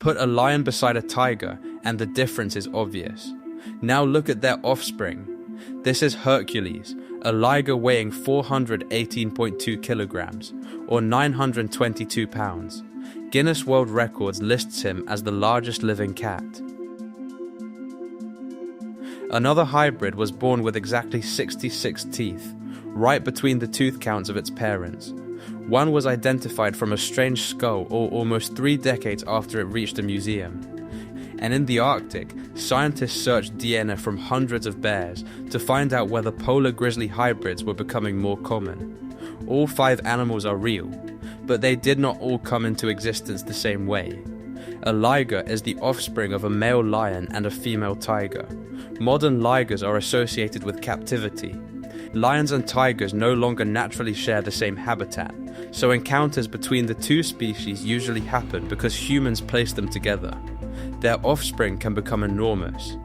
Put a lion beside a tiger and the difference is obvious. Now look at their offspring. This is Hercules, a liger weighing 418.2 kilograms, or 922 pounds. Guinness World Records lists him as the largest living cat. Another hybrid was born with exactly 66 teeth, right between the tooth counts of its parents. One was identified from a strange skull almost 3 decades after it reached a museum. And in the Arctic, scientists searched DNA from hundreds of bears to find out whether polar-grizzly hybrids were becoming more common. All 5 animals are real, but they did not all come into existence the same way. A liger is the offspring of a male lion and a female tiger. Modern ligers are associated with captivity. Lions and tigers no longer naturally share the same habitat, so encounters between the 2 species usually happen because humans place them together. Their offspring can become enormous.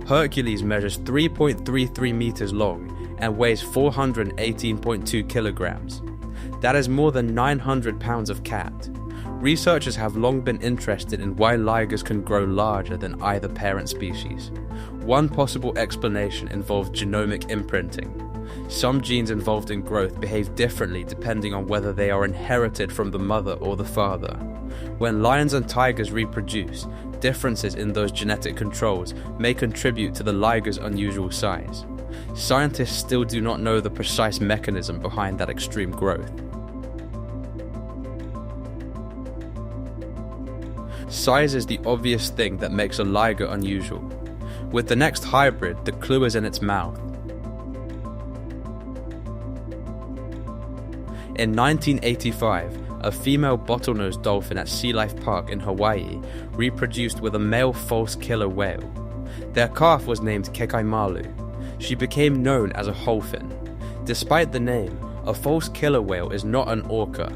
Hercules measures 3.33 meters long and weighs 418.2 kilograms. That is more than 900 pounds of cat. Researchers have long been interested in why ligers can grow larger than either parent species. One possible explanation involves genomic imprinting. Some genes involved in growth behave differently depending on whether they are inherited from the mother or the father. When lions and tigers reproduce, differences in those genetic controls may contribute to the liger's unusual size. Scientists still do not know the precise mechanism behind that extreme growth. Size is the obvious thing that makes a liger unusual. With the next hybrid, the clue is in its mouth. In 1985, a female bottlenose dolphin at Sea Life Park in Hawaii reproduced with a male false killer whale. Their calf was named Kekaimalu. She became known as a wholphin. Despite the name, a false killer whale is not an orca.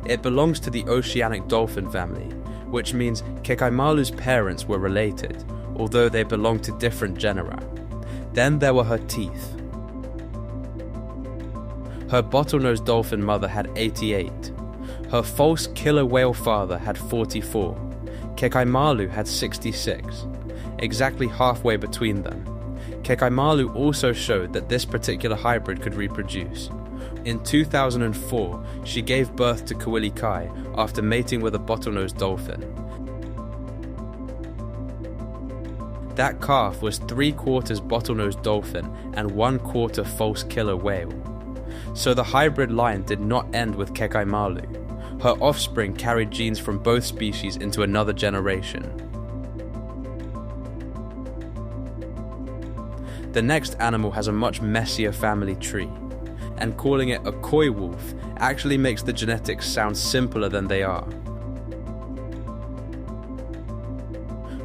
It belongs to the oceanic dolphin family, which means Kekaimalu's parents were related, although they belonged to different genera. Then there were her teeth. Her bottlenose dolphin mother had 88. Her false killer whale father had 44. Kekaimalu had 66, exactly halfway between them. Kekaimalu also showed that this particular hybrid could reproduce. In 2004, she gave birth to Kawili Kai after mating with a bottlenose dolphin. That calf was 3/4 bottlenose dolphin and 1/4 false killer whale. So the hybrid line did not end with Kekaimalu. Her offspring carried genes from both species into another generation. The next animal has a much messier family tree, and calling it a koi wolf actually makes the genetics sound simpler than they are.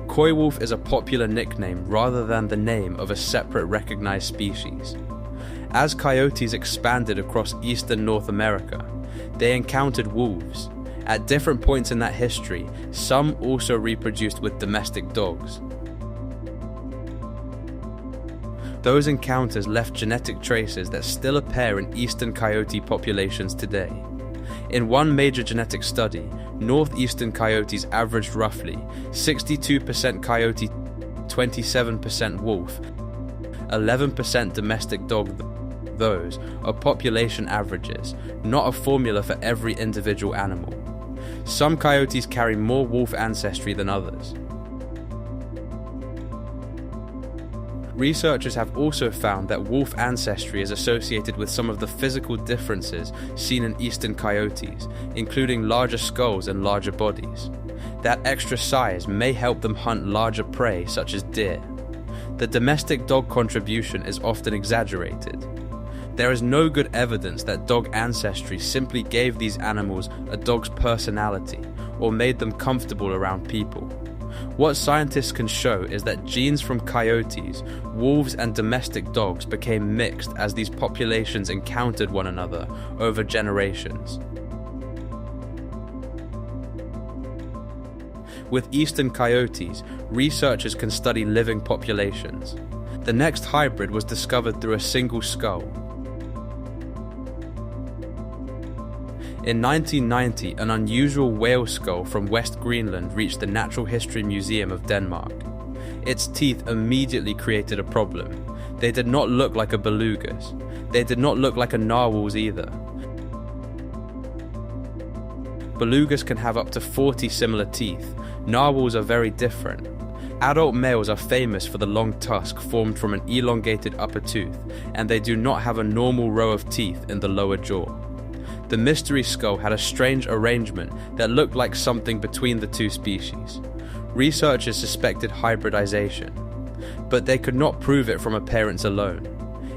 Koi wolf is a popular nickname rather than the name of a separate recognized species. As coyotes expanded across eastern North America, they encountered wolves. At different points in that history, some also reproduced with domestic dogs. Those encounters left genetic traces that still appear in eastern coyote populations today. In one major genetic study, northeastern coyotes averaged roughly 62% coyote, 27% wolf, 11% domestic dog. Those are population averages, not a formula for every individual animal. Some coyotes carry more wolf ancestry than others. Researchers have also found that wolf ancestry is associated with some of the physical differences seen in eastern coyotes, including larger skulls and larger bodies. That extra size may help them hunt larger prey such as deer. The domestic dog contribution is often exaggerated. There is no good evidence that dog ancestry simply gave these animals a dog's personality or made them comfortable around people. What scientists can show is that genes from coyotes, wolves, and domestic dogs became mixed as these populations encountered one another over generations. With eastern coyotes, researchers can study living populations. The next hybrid was discovered through a single skull. In 1990, an unusual whale skull from West Greenland reached the Natural History Museum of Denmark. Its teeth immediately created a problem. They did not look like a beluga's. They did not look like a narwhal's either. Belugas can have up to 40 similar teeth. Narwhals are very different. Adult males are famous for the long tusk formed from an elongated upper tooth, and they do not have a normal row of teeth in the lower jaw. The mystery skull had a strange arrangement that looked like something between the two species. Researchers suspected hybridization, but they could not prove it from appearance alone.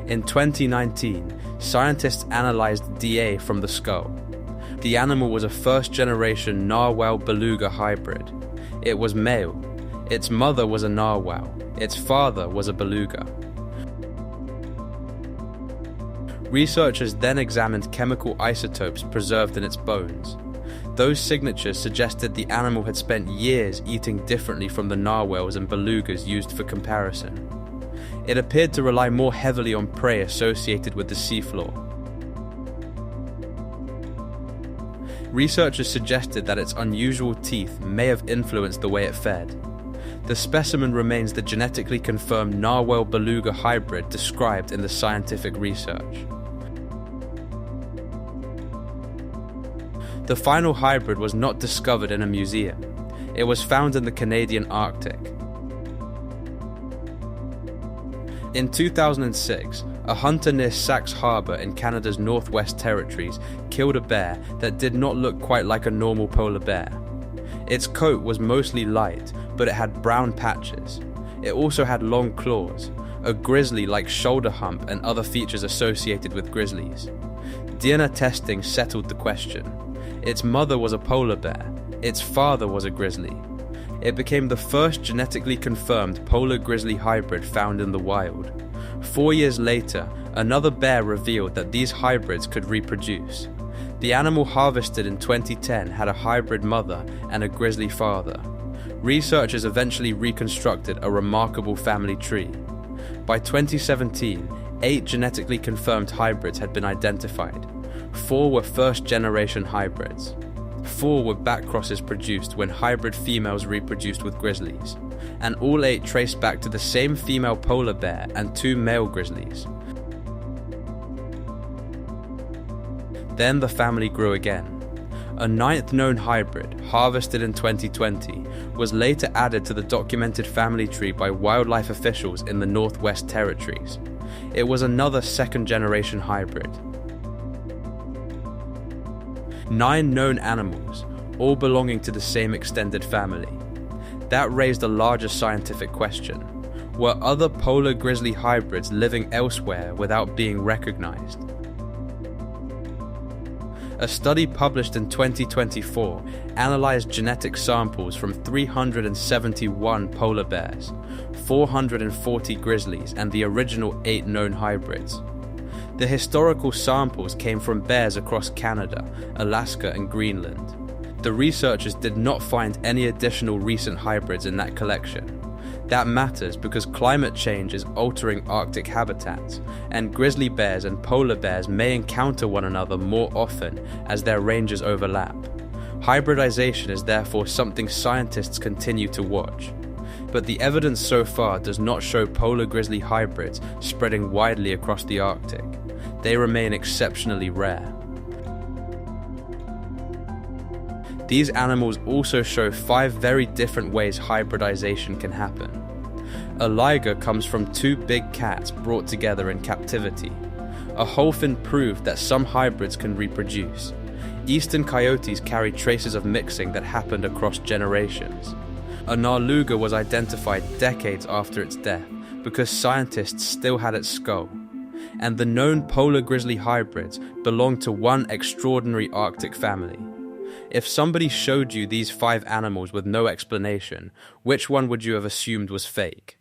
In 2019, scientists analyzed DNA from the skull. The animal was a first-generation narwhal-beluga hybrid. It was male. Its mother was a narwhal. Its father was a beluga. Researchers then examined chemical isotopes preserved in its bones. Those signatures suggested the animal had spent years eating differently from the narwhals and belugas used for comparison. It appeared to rely more heavily on prey associated with the seafloor. Researchers suggested that its unusual teeth may have influenced the way it fed. The specimen remains the genetically confirmed narwhal-beluga hybrid described in the scientific research. The final hybrid was not discovered in a museum. It was found in the Canadian Arctic. In 2006, a hunter near Sax Harbor in Canada's Northwest Territories killed a bear that did not look quite like a normal polar bear. Its coat was mostly light, but it had brown patches. It also had long claws, a grizzly-like shoulder hump, and other features associated with grizzlies. DNA testing settled the question. Its mother was a polar bear. Its father was a grizzly. It became the first genetically confirmed polar-grizzly hybrid found in the wild. 4 years later, another bear revealed that these hybrids could reproduce. The animal harvested in 2010 had a hybrid mother and a grizzly father. Researchers eventually reconstructed a remarkable family tree. By 2017, 8 genetically confirmed hybrids had been identified. 4 were first-generation hybrids. 4 were backcrosses produced when hybrid females reproduced with grizzlies, and all 8 traced back to the same female polar bear and 2 male grizzlies. Then the family grew again. A 9th known hybrid, harvested in 2020, was later added to the documented family tree by wildlife officials in the Northwest Territories. It was another second-generation hybrid. 9 known animals, all belonging to the same extended family. That raised a larger scientific question. Were other polar grizzly hybrids living elsewhere without being recognized? A study published in 2024 analyzed genetic samples from 371 polar bears, 440 grizzlies, and the original 8 known hybrids. The historical samples came from bears across Canada, Alaska, and Greenland. The researchers did not find any additional recent hybrids in that collection. That matters because climate change is altering Arctic habitats, and grizzly bears and polar bears may encounter one another more often as their ranges overlap. Hybridization is therefore something scientists continue to watch. But the evidence so far does not show polar grizzly hybrids spreading widely across the Arctic. They remain exceptionally rare. These animals also show 5 very different ways hybridization can happen. A liger comes from 2 big cats brought together in captivity. A wholphin proved that some hybrids can reproduce. Eastern coyotes carry traces of mixing that happened across generations. A narluga was identified decades after its death because scientists still had its skull. And the known polar grizzly hybrids belong to one extraordinary Arctic family. If somebody showed you these 5 animals with no explanation, which one would you have assumed was fake?